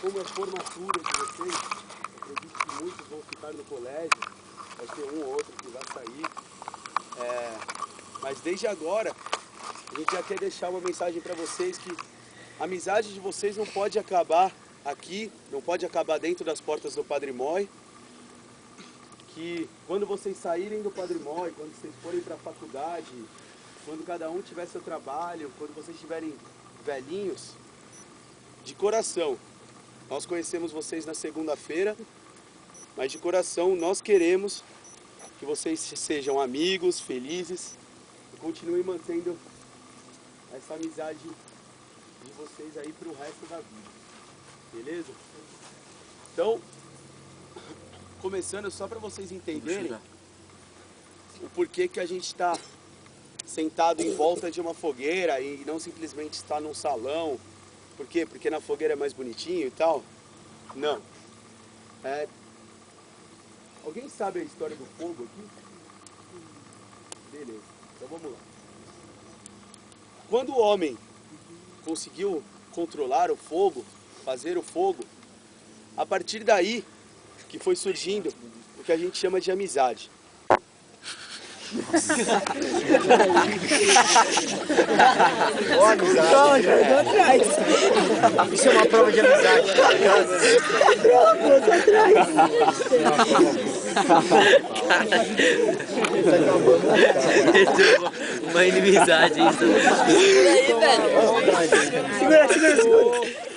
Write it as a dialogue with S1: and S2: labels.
S1: como é a formatura de vocês, acredito que muitos vão ficar no colégio, vai ter um ou outro que vai sair. Mas desde agora, a gente já quer deixar uma mensagem para vocês que a amizade de vocês não pode acabar aqui, não pode acabar dentro das portas do Padre Mói. Que quando vocês saírem do Padre Mói, quando vocês forem para a faculdade, quando cada um tiver seu trabalho, quando vocês estiverem velhinhos, de coração, nós conhecemos vocês na segunda-feira, mas de coração nós queremos que vocês sejam amigos, felizes e continuem mantendo essa amizade de vocês aí para o resto da vida, beleza? Então, começando só para vocês entenderem o porquê que a gente está sentado em volta de uma fogueira e não simplesmente está num salão. Por quê? Porque na fogueira é mais bonitinho e tal? Não. Alguém sabe a história do fogo aqui? Beleza, então vamos lá. Quando o homem conseguiu controlar o fogo, fazer o fogo, a partir daí que foi surgindo o que a gente chama de amizade.
S2: Ó, amizade. Isso é uma prova de amizade.
S3: Uma inimizade isso.
S4: Segura aí, velho.
S2: Segura.